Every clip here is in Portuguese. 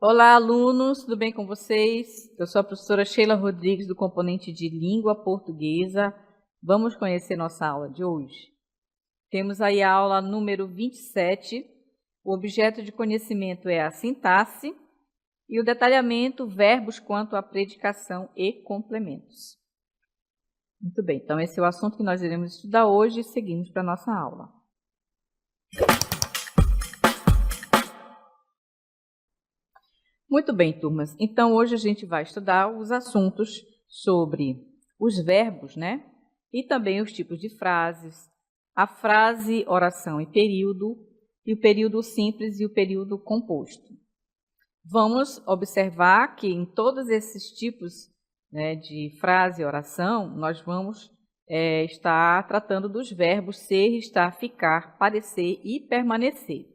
Olá, alunos, tudo bem com vocês? Eu sou a professora Sheila Rodrigues, do componente de Língua Portuguesa. Vamos conhecer nossa aula de hoje. Temos aí a aula número 27. O objeto de conhecimento é a sintaxe e o detalhamento, verbos quanto à predicação e complementos. Muito bem, então esse é o assunto que nós iremos estudar hoje e seguimos para a nossa aula. Muito bem, turmas. Então, hoje a gente vai estudar os assuntos sobre os verbos, né? E também os tipos de frases, a frase, oração e o período simples e o período composto. Vamos observar que em todos esses tipos, né, de frase e oração, nós vamos estar tratando dos verbos ser, estar, ficar, parecer e permanecer.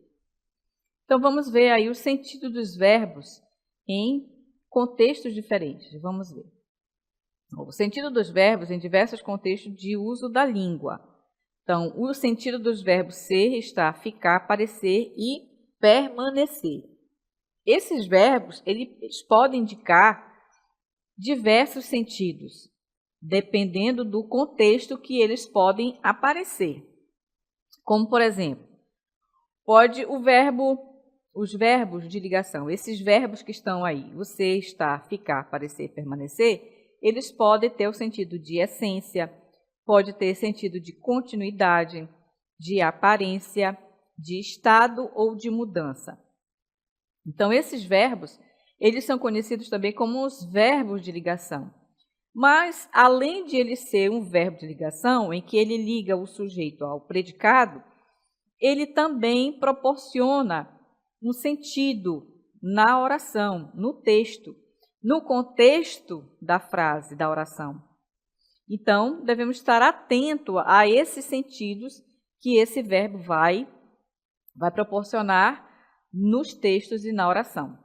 Então, vamos ver aí o sentido dos verbos em contextos diferentes. Vamos ver. O sentido dos verbos em diversos contextos de uso da língua. Então, o sentido dos verbos ser, estar, ficar, parecer e permanecer. Esses verbos, eles podem indicar diversos sentidos, dependendo do contexto que eles podem aparecer. Como, por exemplo, os verbos de ligação, esses verbos que estão aí, você, estar, ficar, parecer, permanecer, eles podem ter o sentido de essência, pode ter sentido de continuidade, de aparência, de estado ou de mudança. Então, esses verbos, eles são conhecidos também como os verbos de ligação. Mas, além de ele ser um verbo de ligação, em que ele liga o sujeito ao predicado, ele também proporciona um sentido na oração, no texto, no contexto da frase, da oração. Então, devemos estar atentos a esses sentidos que esse verbo vai proporcionar nos textos e na oração.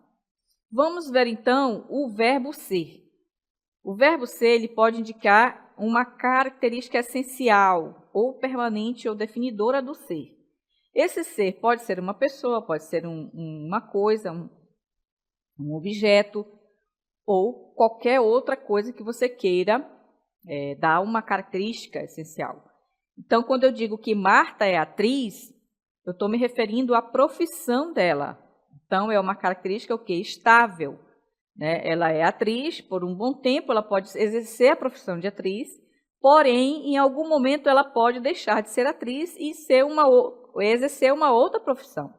Vamos ver, então, o verbo ser. O verbo ser ele pode indicar uma característica essencial, ou permanente, ou definidora do ser. Esse ser pode ser uma pessoa, pode ser uma coisa, um objeto, ou qualquer outra coisa que você queira dar uma característica essencial. Então, quando eu digo que Marta é atriz, eu estou me referindo à profissão dela. Então, é uma característica estável. Né? Ela é atriz, por um bom tempo ela pode exercer a profissão de atriz, porém, em algum momento ela pode deixar de ser atriz e exercer uma outra profissão.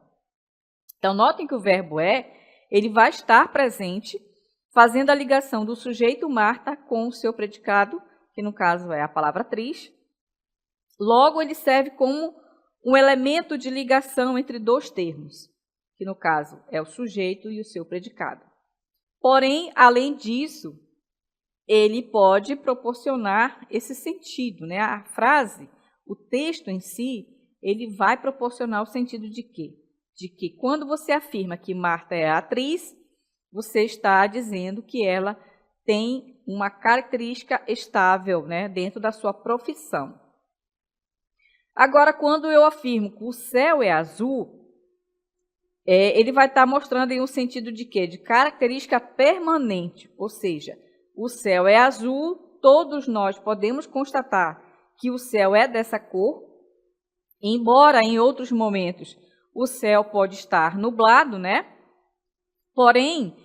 Então, notem que o verbo ele vai estar presente, fazendo a ligação do sujeito Marta com o seu predicado, que no caso é a palavra atriz. Logo, ele serve como um elemento de ligação entre dois termos, que no caso é o sujeito e o seu predicado. Porém, além disso, ele pode proporcionar esse sentido, né? A frase, o texto em si, ele vai proporcionar o sentido de quê? De que quando você afirma que Marta é atriz, você está dizendo que ela tem uma característica estável, né, dentro da sua profissão. Agora, quando eu afirmo que o céu é azul, ele vai estar mostrando em um sentido de quê? De característica permanente, ou seja, o céu é azul, todos nós podemos constatar que o céu é dessa cor, embora em outros momentos o céu pode estar nublado, né? Porém,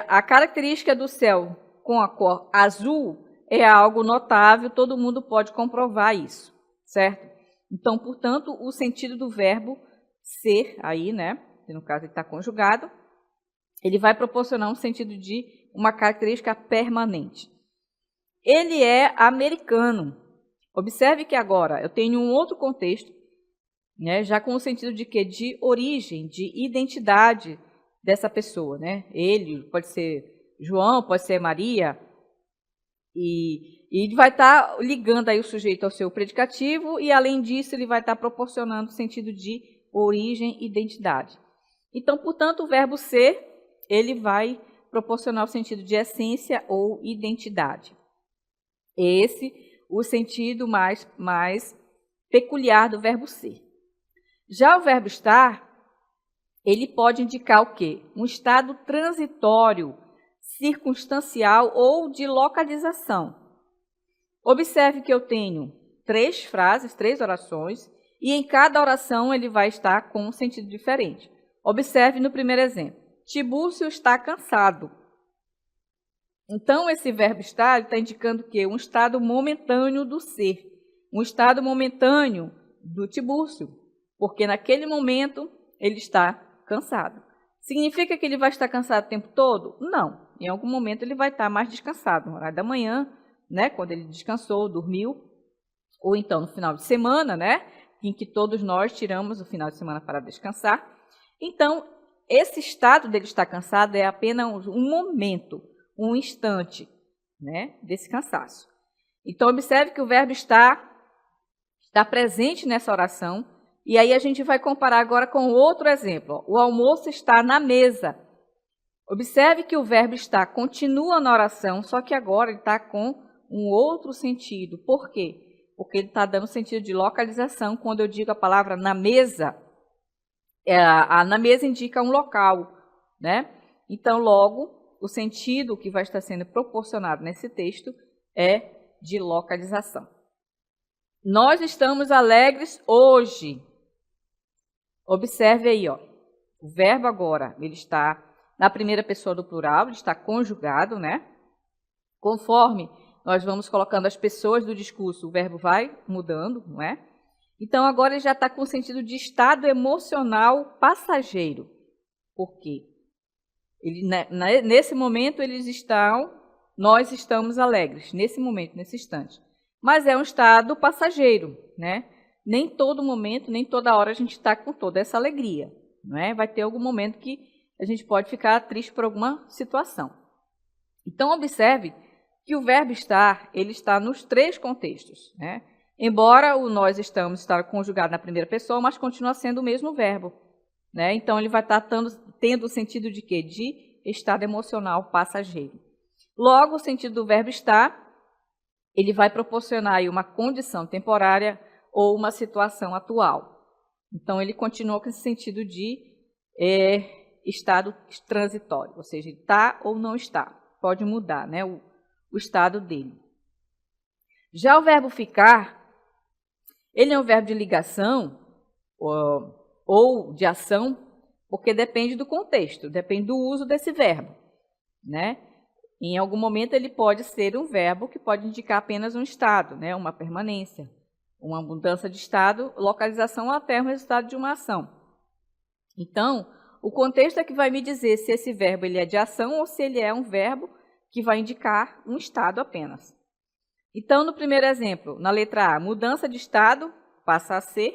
a característica do céu com a cor azul é algo notável, todo mundo pode comprovar isso, certo? Então, portanto, o sentido do verbo ser aí, né? Que no caso ele está conjugado, ele vai proporcionar um sentido de uma característica permanente. Ele é americano. Observe que agora eu tenho um outro contexto, né? Já com o sentido de quê? De origem, de identidade dessa pessoa, né? Ele pode ser João, pode ser Maria, e ele vai estar ligando aí o sujeito ao seu predicativo e, além disso, ele vai estar proporcionando o sentido de origem e identidade. Então, portanto, o verbo ser, ele vai proporcionar o sentido de essência ou identidade. Esse o sentido mais peculiar do verbo ser. Já o verbo estar, ele pode indicar o quê? Um estado transitório, circunstancial ou de localização. Observe que eu tenho 3 frases, 3 orações, e em cada oração ele vai estar com um sentido diferente. Observe no primeiro exemplo. Tibúrcio está cansado. Então, esse verbo estar está indicando o quê? Um estado momentâneo do ser. Um estado momentâneo do Tibúrcio. Porque naquele momento ele está cansado. Significa que ele vai estar cansado o tempo todo? Não. Em algum momento ele vai estar mais descansado. No horário da manhã, né? Quando ele descansou, dormiu. Ou então no final de semana, né? Em que todos nós tiramos o final de semana para descansar. Então, esse estado dele estar cansado é apenas um momento, um instante, né, desse cansaço. Então, observe que o verbo está presente nessa oração, e aí a gente vai comparar agora com outro exemplo. O almoço está na mesa. Observe que o verbo está continua na oração, só que agora ele está com um outro sentido. Por quê? Porque ele está dando sentido de localização. Quando eu digo a palavra na mesa, na mesa indica um local, né? Então, logo, o sentido que vai estar sendo proporcionado nesse texto é de localização. Nós estamos alegres hoje. Observe aí, ó. O verbo agora, ele está na primeira pessoa do plural, ele está conjugado, né? Conforme nós vamos colocando as pessoas do discurso, o verbo vai mudando, não é? Então, agora ele já está com o sentido de estado emocional passageiro. Por quê? Nesse momento, nós estamos alegres, nesse momento, nesse instante. Mas é um estado passageiro, né? Nem todo momento, nem toda hora a gente está com toda essa alegria, não é? Vai ter algum momento que a gente pode ficar triste por alguma situação. Então, observe que o verbo estar, ele está nos 3 contextos, né? Embora o nós está conjugado na primeira pessoa, mas continua sendo o mesmo verbo, né? Então, ele vai estar tendo o sentido de quê? De estado emocional passageiro. Logo, o sentido do verbo estar, ele vai proporcionar aí uma condição temporária ou uma situação atual. Então, ele continua com esse sentido de estado transitório, ou seja, ele está ou não está. Pode mudar, né, o estado dele. Já o verbo ficar, ele é um verbo de ligação ou de ação, porque depende do contexto, depende do uso desse verbo, né? Em algum momento ele pode ser um verbo que pode indicar apenas um estado, né? Uma permanência, uma mudança de estado, localização ou até um resultado de uma ação. Então, o contexto é que vai me dizer se esse verbo ele é de ação ou se ele é um verbo que vai indicar um estado apenas. Então, no primeiro exemplo, na letra A, mudança de estado passa a ser,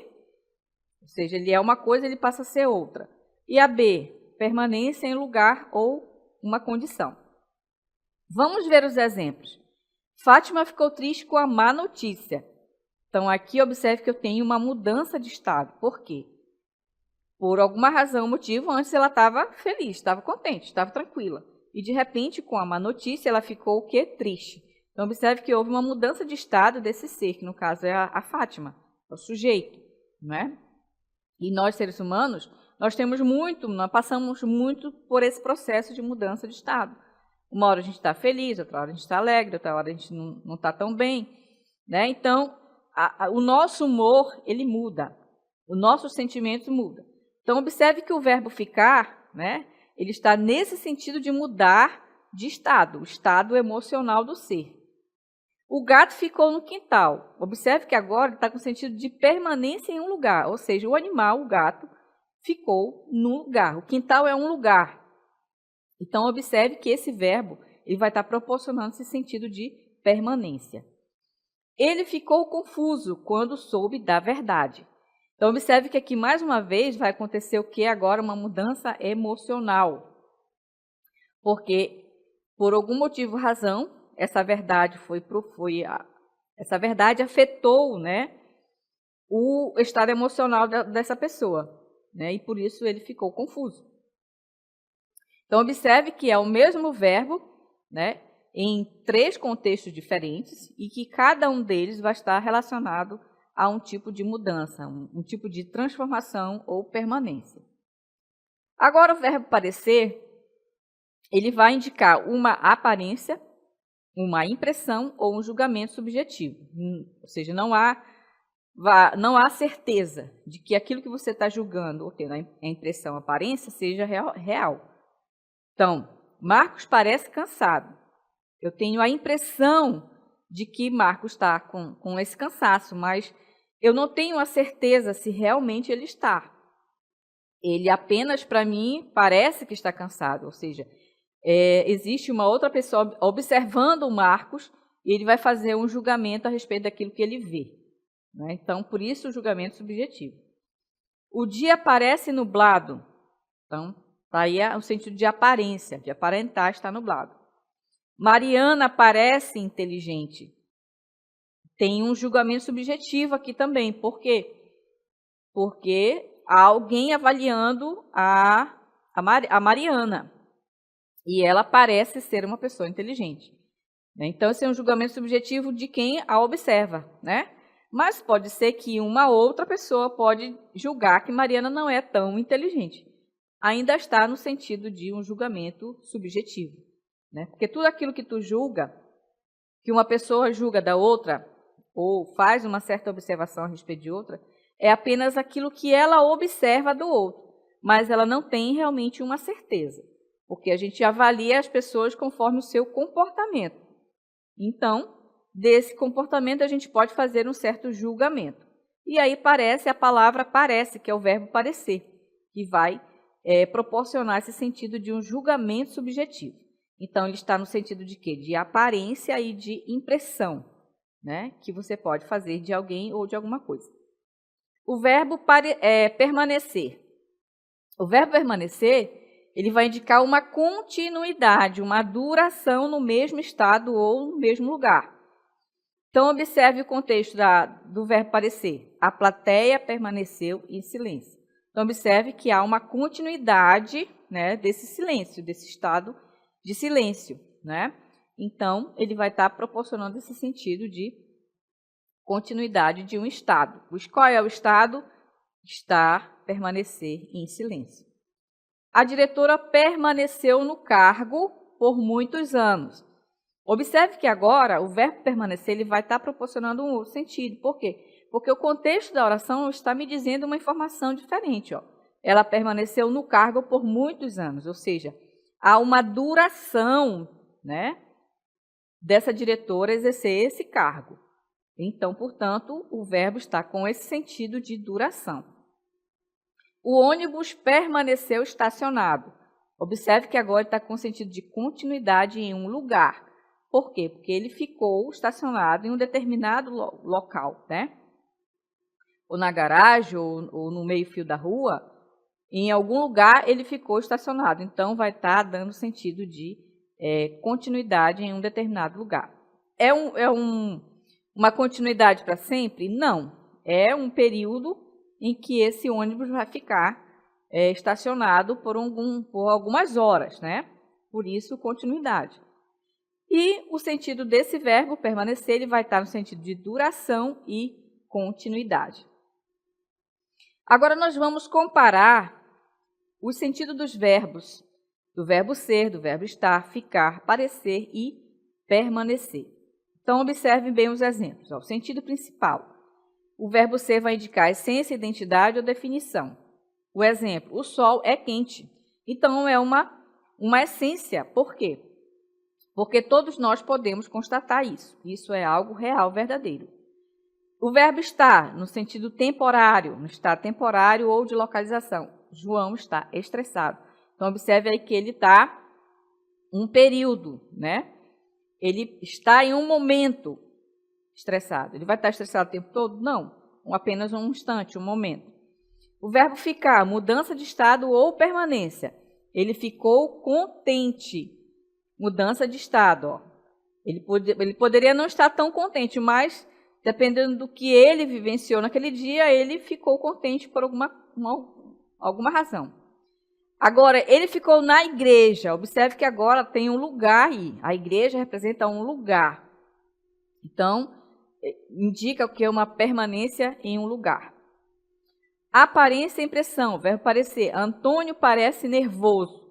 ou seja, ele é uma coisa, ele passa a ser outra. E a B, permanência em lugar ou uma condição. Vamos ver os exemplos. Fátima ficou triste com a má notícia. Então, aqui observe que eu tenho uma mudança de estado. Por quê? Por alguma razão, motivo, antes ela estava feliz, estava contente, estava tranquila. E, de repente, com a má notícia, ela ficou o quê? Triste. Então, observe que houve uma mudança de estado desse ser, que no caso é a Fátima, é o sujeito, não é? E nós, seres humanos, nós passamos muito por esse processo de mudança de estado. Uma hora a gente está feliz, outra hora a gente está alegre, outra hora a gente não está tão bem, né? Então, o nosso humor, ele muda, os nossos sentimentos mudam. Então, observe que o verbo ficar, né, ele está nesse sentido de mudar de estado, o estado emocional do ser. O gato ficou no quintal. Observe que agora ele está com o sentido de permanência em um lugar, ou seja, o animal, o gato, ficou no lugar. O quintal é um lugar. Então, observe que esse verbo ele vai estar proporcionando esse sentido de permanência. Ele ficou confuso quando soube da verdade. Então, observe que aqui, mais uma vez, vai acontecer o que agora? Uma mudança emocional. Porque, por algum motivo, razão, essa verdade essa verdade afetou, né, o estado emocional dessa pessoa, né, e por isso ele ficou confuso. Então, observe que é o mesmo verbo, né, em 3 contextos diferentes e que cada um deles vai estar relacionado a um tipo de mudança, um tipo de transformação ou permanência. Agora, o verbo parecer, ele vai indicar uma aparência, uma impressão ou um julgamento subjetivo. Ou seja, não há certeza de que aquilo que você está julgando ou tendo a impressão, a aparência, seja real. Então, Marcos parece cansado. Eu tenho a impressão de que Marcos está com esse cansaço, mas eu não tenho a certeza se realmente ele está. Ele apenas, para mim, parece que está cansado, ou seja, existe uma outra pessoa observando o Marcos e ele vai fazer um julgamento a respeito daquilo que ele vê. Né? Então, por isso o julgamento subjetivo. O dia parece nublado. Então, está aí o sentido de aparência, de aparentar estar nublado. Mariana parece inteligente. Tem um julgamento subjetivo aqui também. Por quê? Porque há alguém avaliando a Mariana. E ela parece ser uma pessoa inteligente. Então, esse é um julgamento subjetivo de quem a observa, né? Mas pode ser que uma outra pessoa pode julgar que Mariana não é tão inteligente. Ainda está no sentido de um julgamento subjetivo, né? Porque tudo aquilo que tu julga, que uma pessoa julga da outra, ou faz uma certa observação a respeito de outra, é apenas aquilo que ela observa do outro, mas ela não tem realmente uma certeza, porque a gente avalia as pessoas conforme o seu comportamento. Então, desse comportamento a gente pode fazer um certo julgamento. E aí a palavra parece, que é o verbo parecer, que vai proporcionar esse sentido de um julgamento subjetivo. Então, ele está no sentido de quê? De aparência e de impressão, né? Que você pode fazer de alguém ou de alguma coisa. O verbo permanecer. O verbo permanecer, ele vai indicar uma continuidade, uma duração no mesmo estado ou no mesmo lugar. Então, observe o contexto do verbo parecer. A plateia permaneceu em silêncio. Então, observe que há uma continuidade, né, desse silêncio, desse estado de silêncio, né? Então, ele vai estar proporcionando esse sentido de continuidade de um estado. Qual é o estado? Permanecer em silêncio. A diretora permaneceu no cargo por muitos anos. Observe que agora o verbo permanecer ele vai estar proporcionando um outro sentido. Por quê? Porque o contexto da oração está me dizendo uma informação diferente. Ó. Ela permaneceu no cargo por muitos anos, ou seja, há uma duração, né, dessa diretora exercer esse cargo. Então, portanto, o verbo está com esse sentido de duração. O ônibus permaneceu estacionado. Observe que agora está com o sentido de continuidade em um lugar. Por quê? Porque ele ficou estacionado em um determinado local, né? Ou na garagem, ou no meio-fio da rua, em algum lugar ele ficou estacionado. Então, vai estar dando sentido de continuidade em um determinado lugar. Uma continuidade para sempre? Não. É um período em que esse ônibus vai ficar estacionado por algumas horas, né? Por isso, continuidade. E o sentido desse verbo, permanecer, ele vai estar no sentido de duração e continuidade. Agora, nós vamos comparar o sentido dos verbos, do verbo ser, do verbo estar, ficar, parecer e permanecer. Então, observem bem os exemplos. O sentido principal. O verbo ser vai indicar essência, identidade ou definição. O exemplo, o sol é quente. Então, é uma essência. Por quê? Porque todos nós podemos constatar isso. Isso é algo real, verdadeiro. O verbo estar, no sentido temporário, no estado temporário ou de localização. João está estressado. Então, observe aí que ele está um período, né? Ele está em um momento estressado. Ele vai estar estressado o tempo todo? Não. Apenas um instante, um momento. O verbo ficar, mudança de estado ou permanência. Ele ficou contente. Mudança de estado. Ó. Ele poderia não estar tão contente, mas dependendo do que ele vivenciou naquele dia, ele ficou contente por alguma razão. Agora, ele ficou na igreja. Observe que agora tem um lugar aí. A igreja representa um lugar. Então, indica o que é uma permanência em um lugar. Aparência e impressão, verbo parecer. Antônio parece nervoso.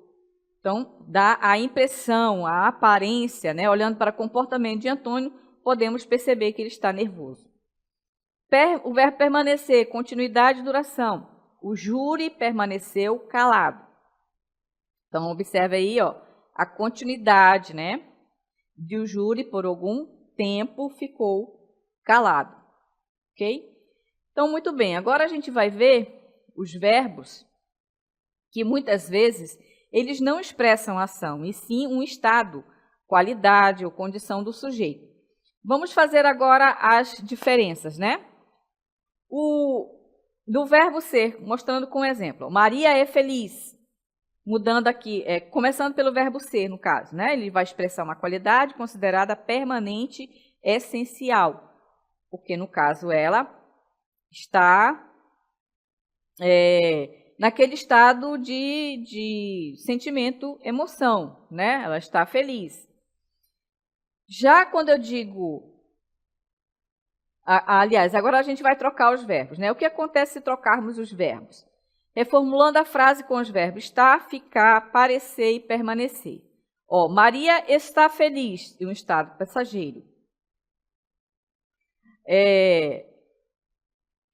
Então, dá a impressão, a aparência, né? Olhando para o comportamento de Antônio, podemos perceber que ele está nervoso. O verbo permanecer, continuidade e duração. O júri permaneceu calado. Então, observe aí, ó, a continuidade, né? De o júri, por algum tempo, ficou calado. Ok? Então, muito bem. Agora a gente vai ver os verbos que, muitas vezes, eles não expressam ação, e sim um estado, qualidade ou condição do sujeito. Vamos fazer agora as diferenças, né? Do verbo ser, mostrando com um exemplo. Maria é feliz. Mudando aqui, começando pelo verbo ser, no caso, né? Ele vai expressar uma qualidade considerada permanente, essencial. Porque, no caso, ela está naquele estado de sentimento, emoção, né? Ela está feliz. Já quando eu digo... aliás, agora a gente vai trocar os verbos, né? O que acontece se trocarmos os verbos? Reformulando a frase com os verbos estar, ficar, parecer e permanecer. Ó, Maria está feliz, em um estado passageiro.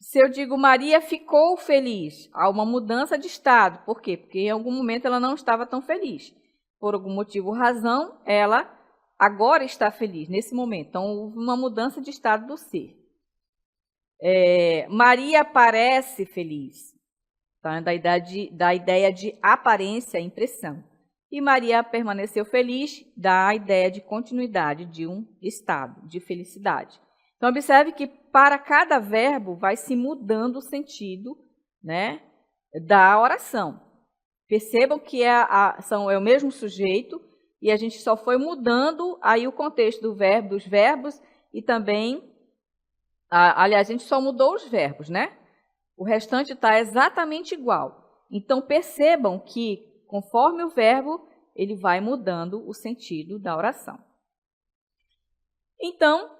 Se eu digo Maria ficou feliz, há uma mudança de estado. Por quê? Porque em algum momento ela não estava tão feliz. Por algum motivo ou razão, ela agora está feliz, nesse momento. Então, houve uma mudança de estado do ser. Maria parece feliz. Tá? Da ideia de aparência, impressão. E Maria permaneceu feliz, dá a ideia de continuidade de um estado, de felicidade. Então, observe que para cada verbo vai se mudando o sentido, né, da oração. Percebam que é o mesmo sujeito e a gente só foi mudando aí o contexto dos verbos e também, aliás, a gente só mudou os verbos, né? O restante está exatamente igual. Então, percebam que, conforme o verbo, ele vai mudando o sentido da oração. Então,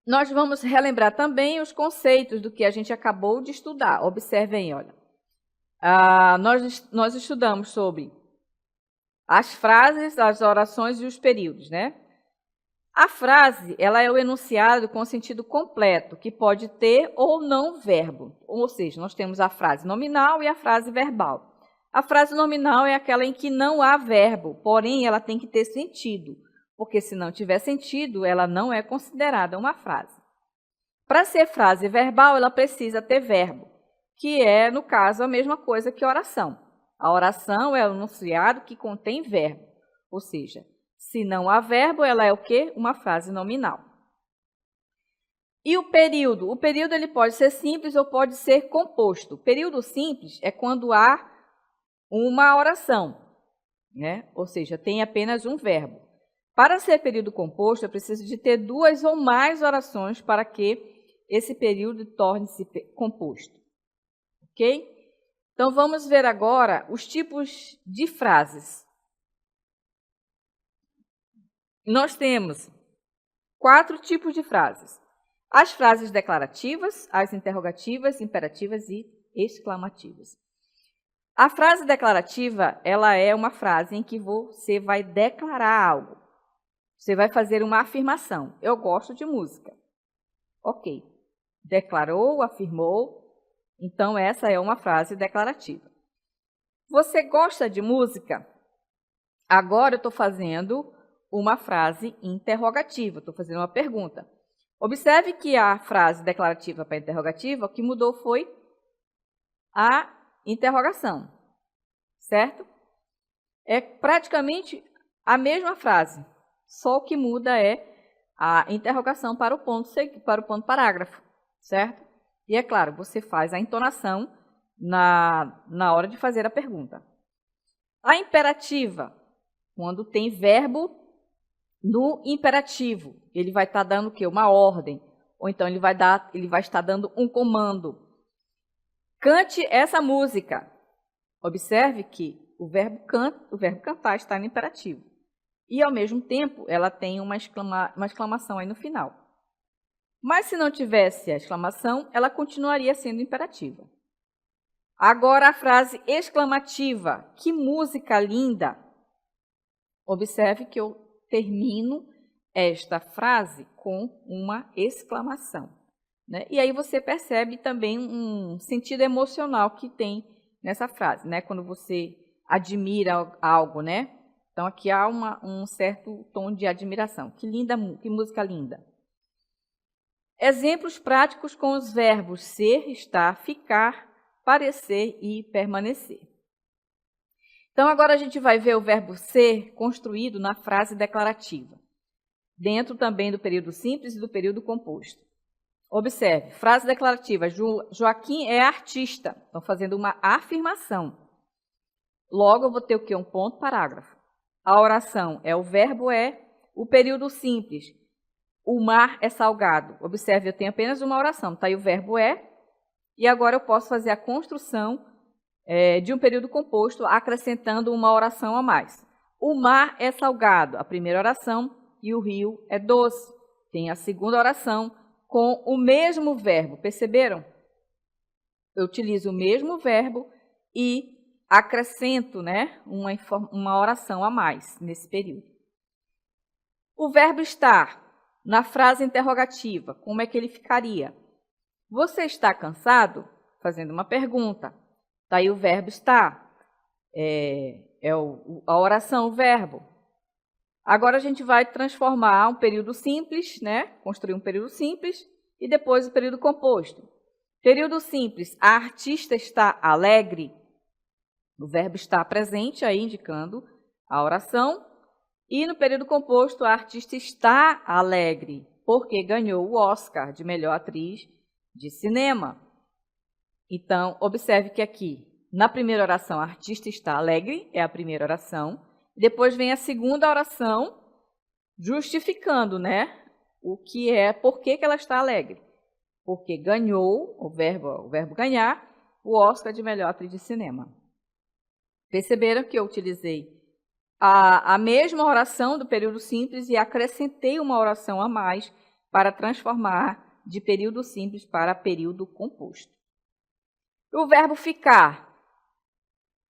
nós vamos relembrar também os conceitos do que a gente acabou de estudar. Observem, olha. Nós estudamos sobre as frases, as orações e os períodos, né? A frase, ela é o enunciado com sentido completo, que pode ter ou não verbo. Ou seja, nós temos a frase nominal e a frase verbal. A frase nominal é aquela em que não há verbo, porém ela tem que ter sentido, porque se não tiver sentido, ela não é considerada uma frase. Para ser frase verbal, ela precisa ter verbo, que é, no caso, a mesma coisa que oração. A oração é o enunciado que contém verbo, ou seja, se não há verbo, ela é o quê? Uma frase nominal. E o período? O período ele pode ser simples ou pode ser composto. Período simples é quando há uma oração, né? Ou seja, tem apenas um verbo. Para ser período composto, é preciso de ter duas ou mais orações para que esse período torne-se composto. Ok? Então, vamos ver agora os tipos de frases. Nós temos 4 tipos de frases. As frases declarativas, as interrogativas, imperativas e exclamativas. A frase declarativa, ela é uma frase em que você vai declarar algo. Você vai fazer uma afirmação. Eu gosto de música. Ok. Declarou, afirmou. Então, essa é uma frase declarativa. Você gosta de música? Agora eu estou fazendo uma frase interrogativa, estou fazendo uma pergunta. Observe que a frase declarativa para interrogativa, o que mudou foi a interrogação, certo? É praticamente a mesma frase, só o que muda é a interrogação para o ponto parágrafo, certo? E é claro, você faz a entonação na hora de fazer a pergunta. A imperativa, quando tem verbo no imperativo, ele vai estar dando o quê? Uma ordem, ou então ele vai estar dando um comando. Cante essa música. Observe que o verbo cantar está no imperativo. E, ao mesmo tempo, ela tem uma exclamação aí no final. Mas, se não tivesse a exclamação, ela continuaria sendo imperativa. Agora a frase exclamativa. Que música linda! Observe que eu termino esta frase com uma exclamação, né? E aí você percebe também um sentido emocional que tem nessa frase, né? Quando você admira algo, né? Então aqui há um certo tom de admiração. Que linda, que música linda! Exemplos práticos com os verbos ser, estar, ficar, parecer e permanecer. Então, agora a gente vai ver o verbo ser construído na frase declarativa, dentro também do período simples e do período composto. Observe, frase declarativa, Joaquim é artista. Estão fazendo uma afirmação. Logo, eu vou ter o quê? Um ponto, parágrafo. A oração é o verbo é, o período simples, o mar é salgado. Observe, eu tenho apenas uma oração, está aí o verbo é, e agora eu posso fazer a construção de um período composto, acrescentando uma oração a mais. O mar é salgado, a primeira oração, e o rio é doce. Tem a segunda oração com o mesmo verbo, perceberam? Eu utilizo o mesmo verbo e acrescento, né, uma oração a mais nesse período. O verbo estar, na frase interrogativa, como é que ele ficaria? Você está cansado? Fazendo uma pergunta. Está aí o verbo estar. A oração, o verbo. Agora a gente vai transformar um período simples, né? Construir um período simples e depois o período composto. Período simples, a artista está alegre. O verbo está presente, aí indicando a oração. E no período composto, a artista está alegre, porque ganhou o Oscar de melhor atriz de cinema. Então, observe que aqui, na primeira oração, a artista está alegre, é a primeira oração. Depois vem a segunda oração, justificando, né, o que é, por que ela está alegre. Porque ganhou, o verbo ganhar, o Oscar de melhor atriz de cinema. Perceberam que eu utilizei a mesma oração do período simples e acrescentei uma oração a mais para transformar de período simples para período composto. O verbo ficar.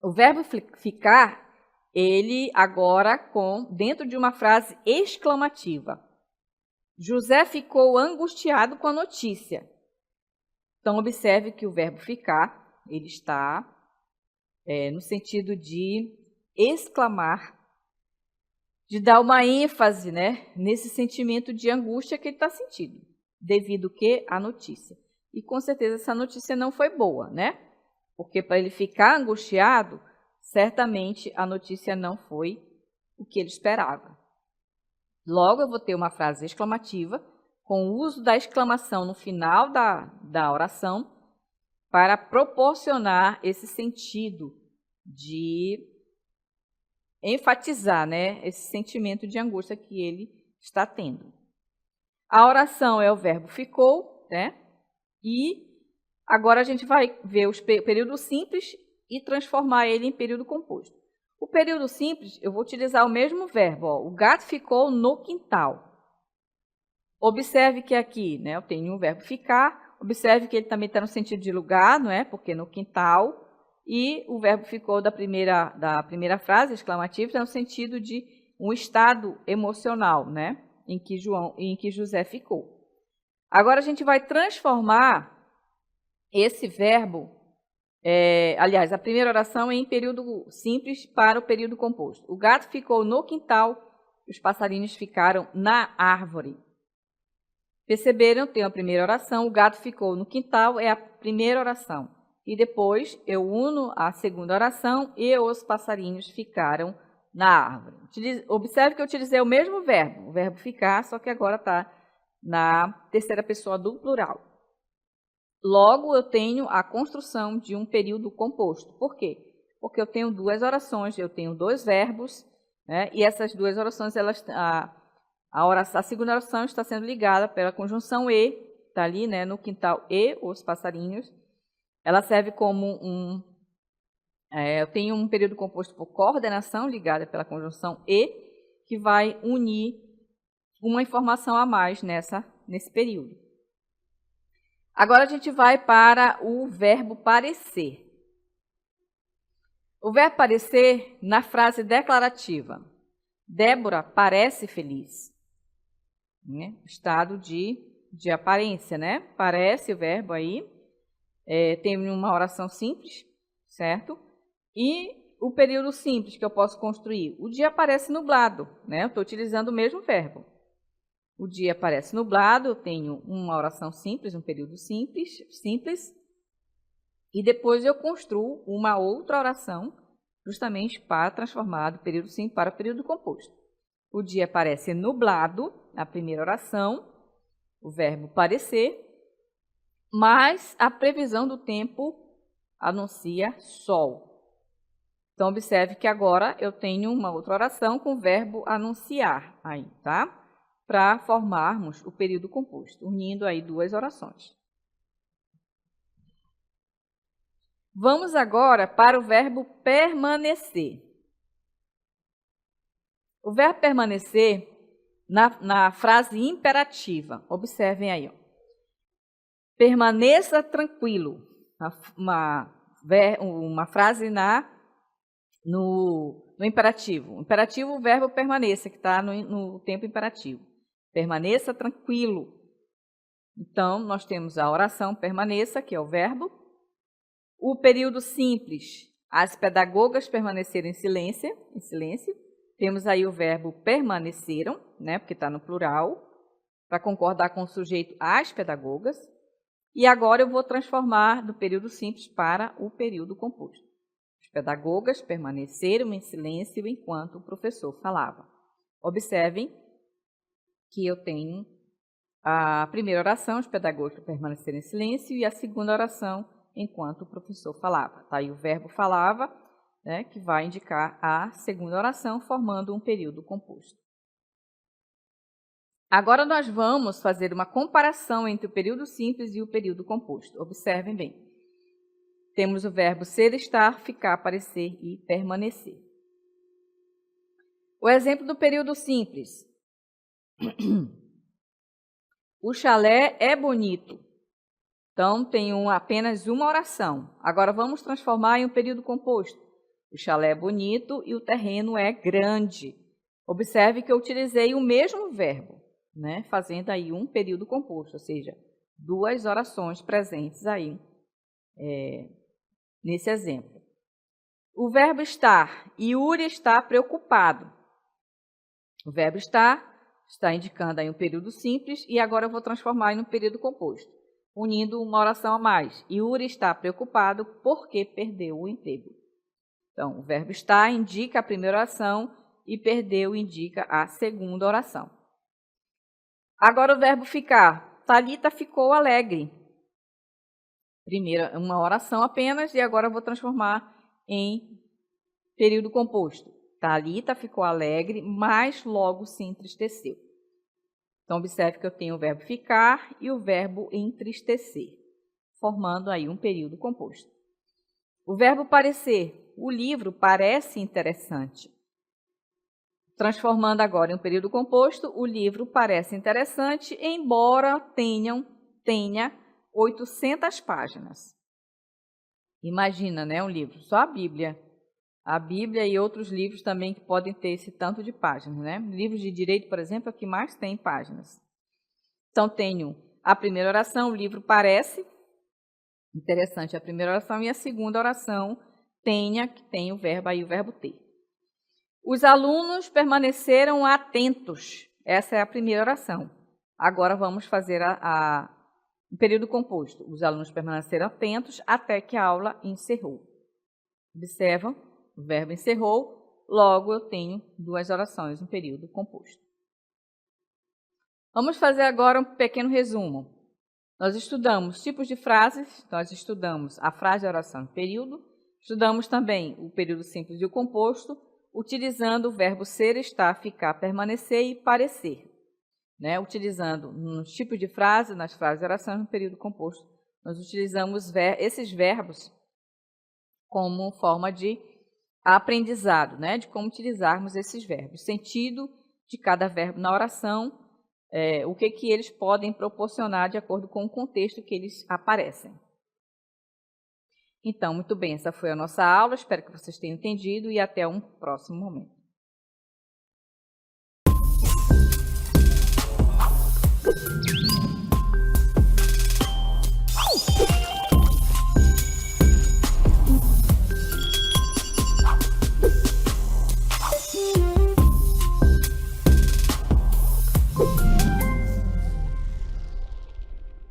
O verbo ficar, ele agora dentro de uma frase exclamativa. José ficou angustiado com a notícia. Então, observe que o verbo ficar, ele está no sentido de exclamar, de dar uma ênfase, né, nesse sentimento de angústia que ele está sentindo, devido que à notícia. E com certeza essa notícia não foi boa, né? Porque para ele ficar angustiado, certamente a notícia não foi o que ele esperava. Logo, eu vou ter uma frase exclamativa, com o uso da exclamação no final da oração, para proporcionar esse sentido de enfatizar, né, esse sentimento de angústia que ele está tendo. A oração é o verbo ficou, né? E agora a gente vai ver os períodos simples e transformar ele em período composto. O período simples, eu vou utilizar o mesmo verbo. Ó, o gato ficou no quintal. Observe que aqui, né, eu tenho um verbo ficar. Observe que ele também está no sentido de lugar, não é? Porque no quintal. E o verbo ficou da primeira frase, exclamativa, está no sentido de um estado emocional, né? Em que José ficou. Agora a gente vai transformar esse verbo, aliás, a primeira oração em período simples para o período composto. O gato ficou no quintal, os passarinhos ficaram na árvore. Perceberam? Tem a primeira oração, o gato ficou no quintal, é a primeira oração. E depois eu uno a segunda oração e os passarinhos ficaram na árvore. Observe que eu utilizei o mesmo verbo, o verbo ficar, só que agora está na terceira pessoa do plural. Logo, eu tenho a construção de um período composto. Por quê? Porque eu tenho duas orações, eu tenho dois verbos, né? E essas duas orações, a segunda oração está sendo ligada pela conjunção e, está ali, né, no quintal e os passarinhos. Ela serve como eu tenho um período composto por coordenação ligada pela conjunção e, que vai unir uma informação a mais nesse período. Agora a gente vai para o verbo parecer. O verbo parecer na frase declarativa. Débora parece feliz. Né? Estado de aparência, né? Parece o verbo aí. Tem uma oração simples, certo? E o período simples que eu posso construir. O dia parece nublado, né? Eu estou utilizando o mesmo verbo. O dia parece nublado, eu tenho uma oração simples, um período simples, e depois eu construo uma outra oração, justamente para transformar do período simples para o período composto. O dia parece nublado, a primeira oração, o verbo parecer, mas a previsão do tempo anuncia sol. Então, observe que agora eu tenho uma outra oração com o verbo anunciar aí, tá? Para formarmos o período composto, unindo aí duas orações. Vamos agora para o verbo permanecer. O verbo permanecer na frase imperativa, observem aí, ó. Permaneça tranquilo, uma frase no imperativo. O imperativo, o verbo permaneça, que está no tempo imperativo. Permaneça tranquilo. Então, nós temos a oração permaneça, que é o verbo. O período simples, as pedagogas permaneceram em silêncio. Temos aí o verbo permaneceram, né, porque está no plural, para concordar com o sujeito as pedagogas. E agora eu vou transformar do período simples para o período composto. As pedagogas permaneceram em silêncio enquanto o professor falava. Observem que eu tenho a primeira oração, os pedagogos permaneceram em silêncio, e a segunda oração, enquanto o professor falava. Tá aí o verbo falava, né, que vai indicar a segunda oração, formando um período composto. Agora nós vamos fazer uma comparação entre o período simples e o período composto. Observem bem. Temos o verbo ser, estar, ficar, parecer e permanecer. O exemplo do período simples. O chalé é bonito. Então, tenho apenas uma oração. Agora, vamos transformar em um período composto. O chalé é bonito e o terreno é grande. Observe que eu utilizei o mesmo verbo, né? Fazendo aí um período composto, ou seja, duas orações presentes aí nesse exemplo. O verbo estar. Yuri está preocupado. O verbo estar está indicando aí um período simples e agora eu vou transformar em um período composto, unindo uma oração a mais. Yuri está preocupado porque perdeu o emprego. Então, o verbo estar indica a primeira oração e perdeu indica a segunda oração. Agora o verbo ficar. Thalita ficou alegre. Primeira, uma oração apenas e agora eu vou transformar em período composto. Thalita ficou alegre, mas logo se entristeceu. Então, observe que eu tenho o verbo ficar e o verbo entristecer, formando aí um período composto. O verbo parecer. O livro parece interessante. Transformando agora em um período composto, o livro parece interessante, embora tenha 800 páginas. Imagina, né, um livro, só a Bíblia. A Bíblia e outros livros também que podem ter esse tanto de páginas, né? Livros de direito, por exemplo, é o que mais tem páginas. Então, tenho a primeira oração, o livro parece interessante, a primeira oração, e a segunda oração, que tem o verbo aí, o verbo ter. Os alunos permaneceram atentos. Essa é a primeira oração. Agora vamos fazer o período composto. Os alunos permaneceram atentos até que a aula encerrou. Observam? O verbo encerrou, logo eu tenho duas orações, um período composto. Vamos fazer agora um pequeno resumo. Nós estudamos tipos de frases, nós estudamos a frase, a oração e período, estudamos também o período simples e o composto, utilizando o verbo ser, estar, ficar, permanecer e parecer. Né? Utilizando nos tipos de frase, nas frases, oração e no período composto, nós utilizamos esses verbos como forma de aprendizado, né? De como utilizarmos esses verbos, sentido de cada verbo na oração, o que eles podem proporcionar de acordo com o contexto que eles aparecem. Então, muito bem, essa foi a nossa aula. Espero que vocês tenham entendido e até um próximo momento.